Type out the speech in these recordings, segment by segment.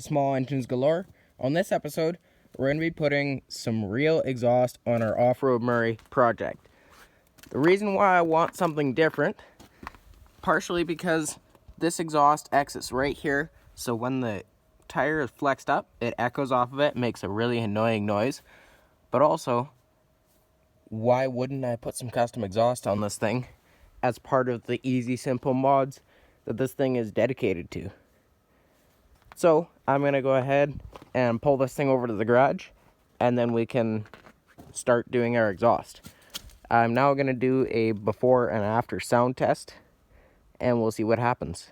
Small engines galore. On this episode, we're going to be putting some real exhaust on our off-road Murray project. The reason why I want something different, partially because this exhaust exits right here, so when the tire is flexed up, it echoes off of it, makes a really annoying noise. But also, why wouldn't I put some custom exhaust on this thing as part of the easy, simple mods that this thing is dedicated to? So I'm going to go ahead and pull this thing over to the garage, and then we can start doing our exhaust. I'm now going to do a before and after sound test, and we'll see what happens.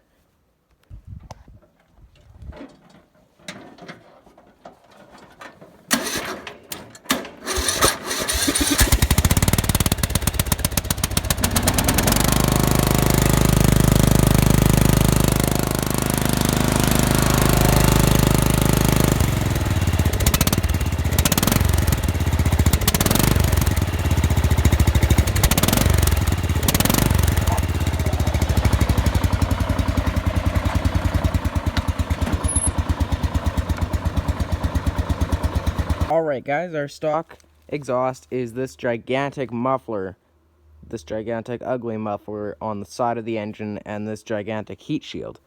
Alright guys, our stock exhaust is this gigantic muffler, this gigantic ugly muffler on the side of the engine, and this gigantic heat shield.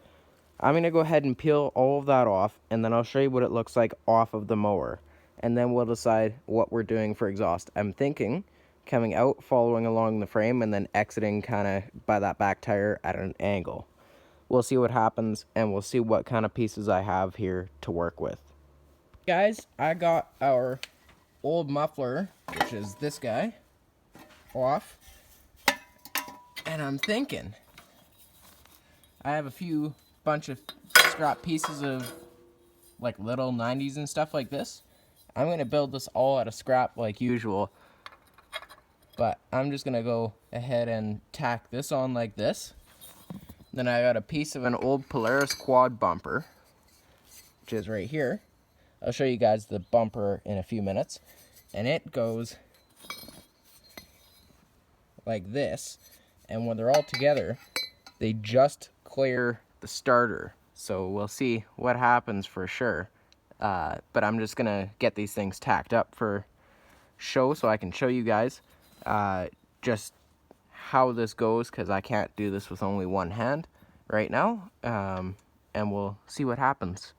I'm going to go ahead and peel all of that off, and then I'll show you what it looks like off of the mower, and then we'll decide what we're doing for exhaust. I'm thinking coming out, following along the frame, and then exiting kind of by that back tire at an angle. We'll see what happens, and we'll see what kind of pieces I have here to work with. Guys, I got our old muffler, which is this guy, off, and I'm thinking I have a bunch of scrap pieces of like little 90s and stuff like this. I'm gonna build this all out of scrap like usual, but I'm just gonna go ahead and tack this on like this. Then I got a piece of an old Polaris quad bumper, which is right here. I'll show you guys the bumper in a few minutes. And it goes like this. And when they're all together, they just clear the starter. So we'll see what happens for sure. But I'm just going to get these things tacked up for show so I can show you guys just how this goes, because I can't do this with only one hand right now. And we'll see what happens.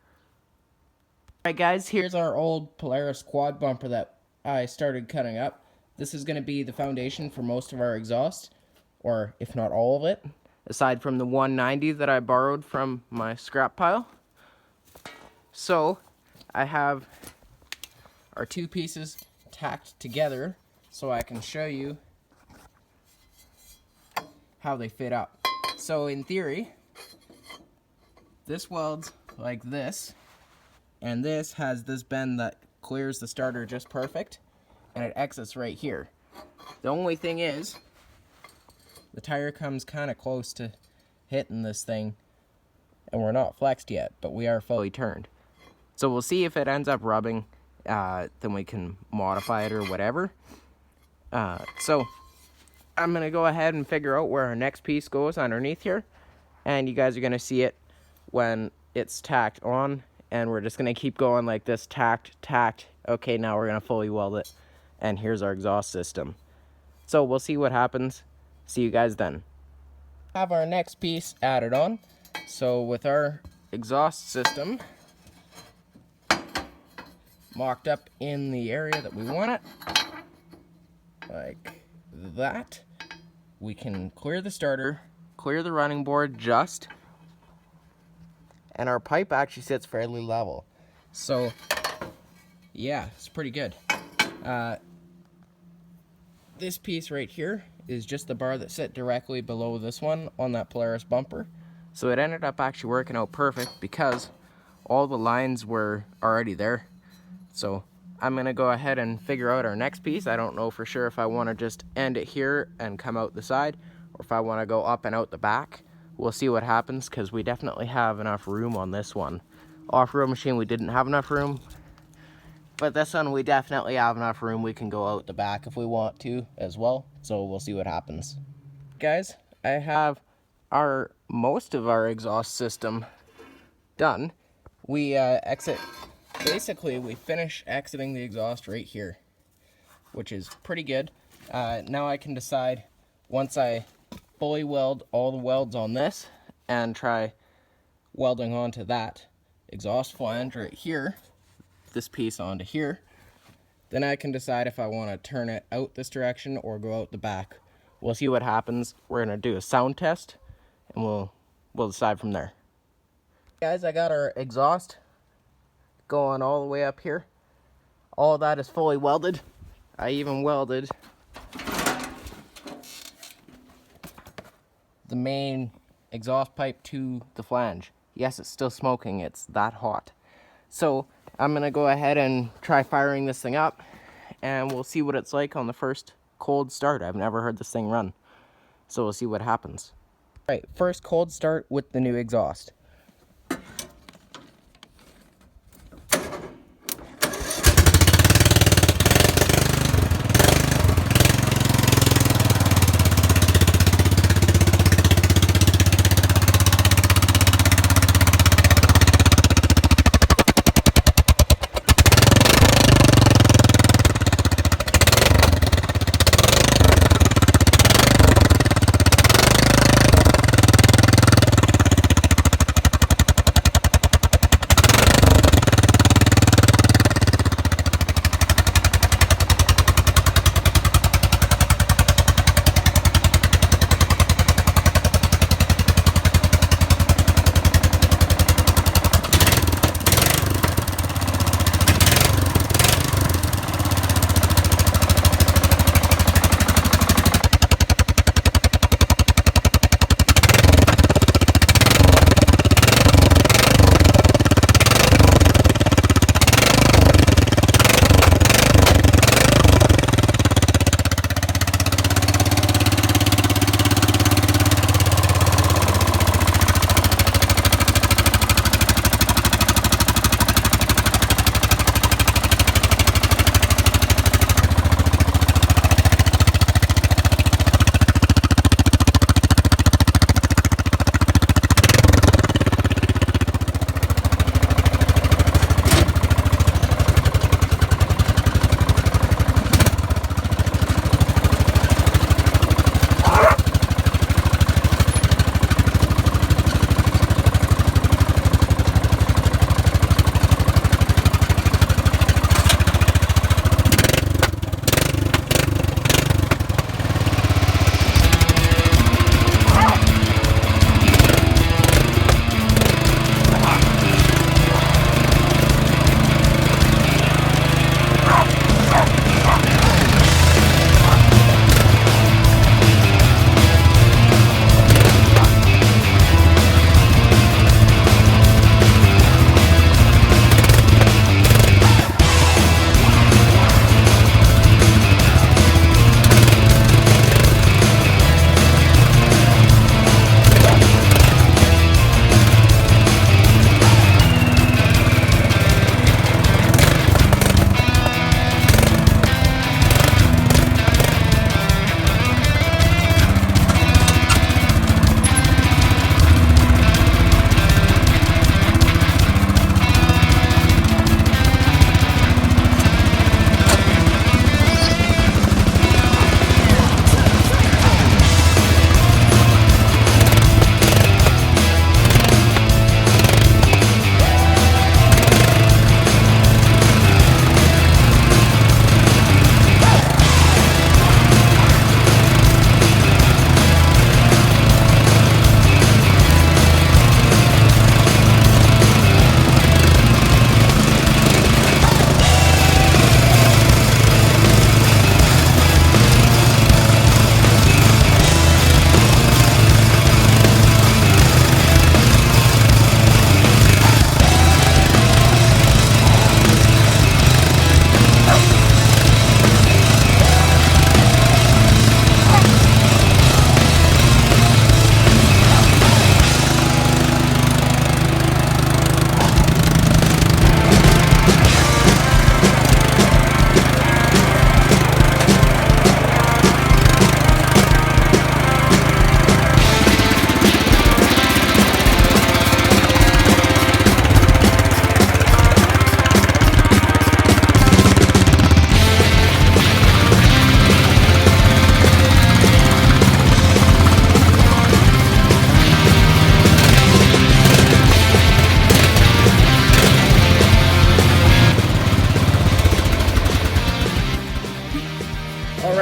Alright guys, here's our old Polaris quad bumper that I started cutting up. This is going to be the foundation for most of our exhaust, or if not all of it, aside from the 190 that I borrowed from my scrap pile. So, I have our two pieces tacked together so I can show you how they fit up. So in theory, this welds like this. And this has this bend that clears the starter just perfect, and it exits right here. The only thing is, the tire comes kind of close to hitting this thing, and we're not flexed yet, but we are fully turned. So we'll see if it ends up rubbing, then we can modify it or whatever. So I'm going to go ahead and figure out where our next piece goes underneath here, and you guys are going to see it when it's tacked on. And we're just going to keep going like this, tacked. Okay, now we're going to fully weld it. And here's our exhaust system. So we'll see what happens. See you guys then. Have our next piece added on. So with our exhaust system mocked up in the area that we want it, like that, we can clear the starter, clear the running board just, and our pipe actually sits fairly level. So, yeah, it's pretty good. This piece right here is just the bar that sit directly below this one on that Polaris bumper. So it ended up actually working out perfect because all the lines were already there. So I'm going to go ahead and figure out our next piece. I don't know for sure if I want to just end it here and come out the side, or if I want to go up and out the back. We'll see what happens, because we definitely have enough room on this one. Off-road machine, we didn't have enough room. But this one, we definitely have enough room. We can go out the back if we want to as well. So we'll see what happens. Guys, I have most of our exhaust system done. we basically we finish exiting the exhaust right here, which is pretty good. Now I can decide, once I fully weld all the welds on this and try welding onto that exhaust flange right here, this piece onto here, then I can decide if I want to turn it out this direction or go out the back. We'll see what happens. We're going to do a sound test, and we'll decide from there. Guys, I got our exhaust going all the way up here. All of that is fully welded. I even welded the main exhaust pipe to the flange. Yes, it's still smoking. It's that hot. So I'm going to go ahead and try firing this thing up, and we'll see what it's like on the first cold start. I've never heard this thing run, so we'll see what happens. All right, first cold start with the new exhaust.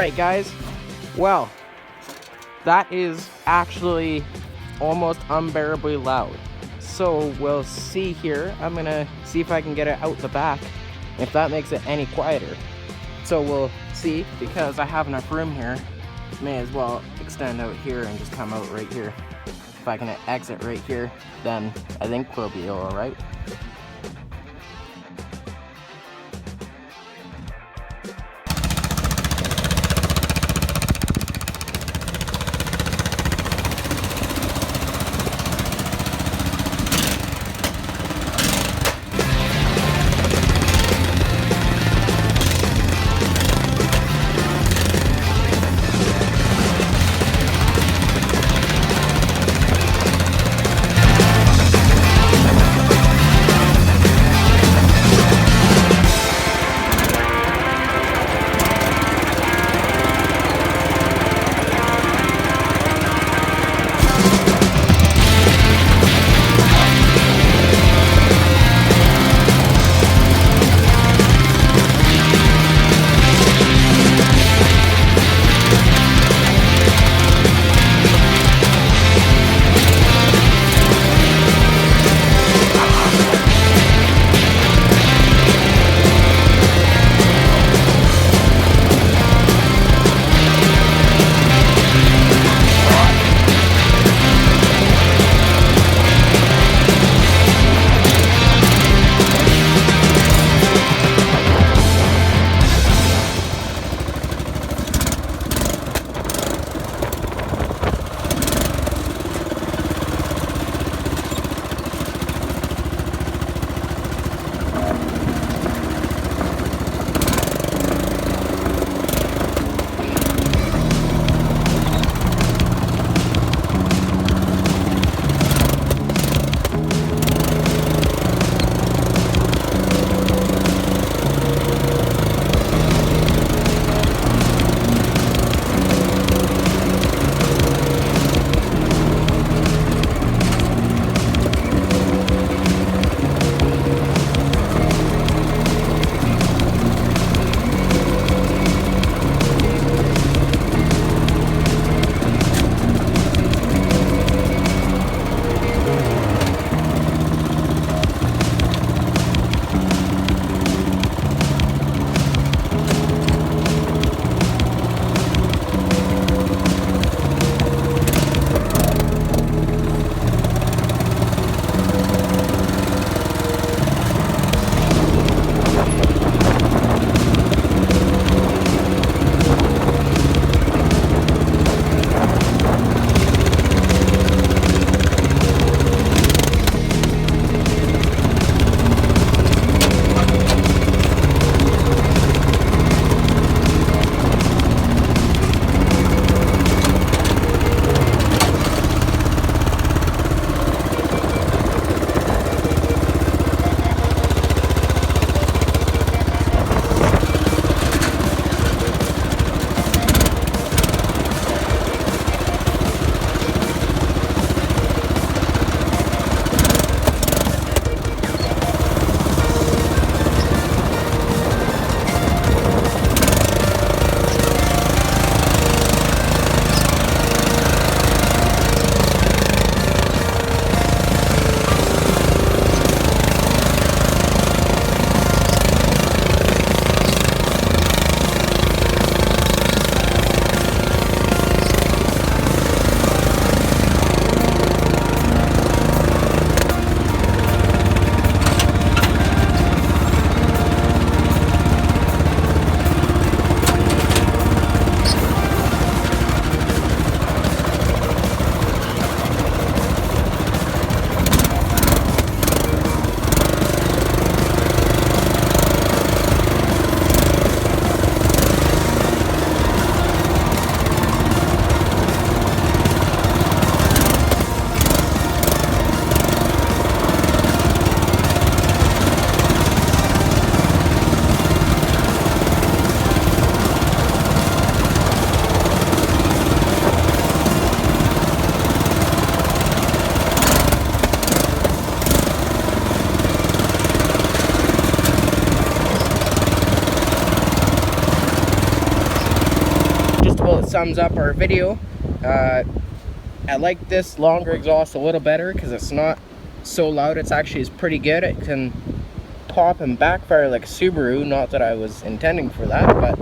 Alright guys, well, that is actually almost unbearably loud. So we'll see here. I'm gonna see if I can get it out the back, if that makes it any quieter. So we'll see, because I have enough room here. May as well extend out here and just come out right here. If I can exit right here, then I think we'll be alright. title, it sums up our video. I like this longer exhaust a little better because it's not so loud. It's actually is pretty good. It can pop and backfire like a Subaru. Not that I was intending for that, but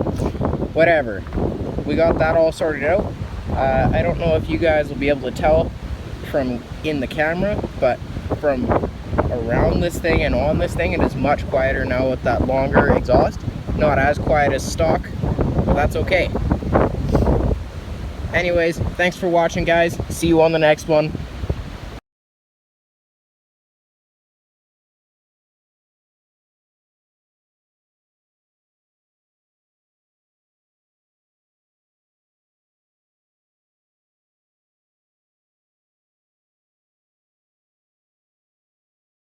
whatever. We got that all sorted out. I don't know if you guys will be able to tell from in the camera, but from around this thing and on this thing, it is much quieter now with that longer exhaust. Not as quiet as stock, but that's okay. Anyways, thanks for watching, guys. See you on the next one.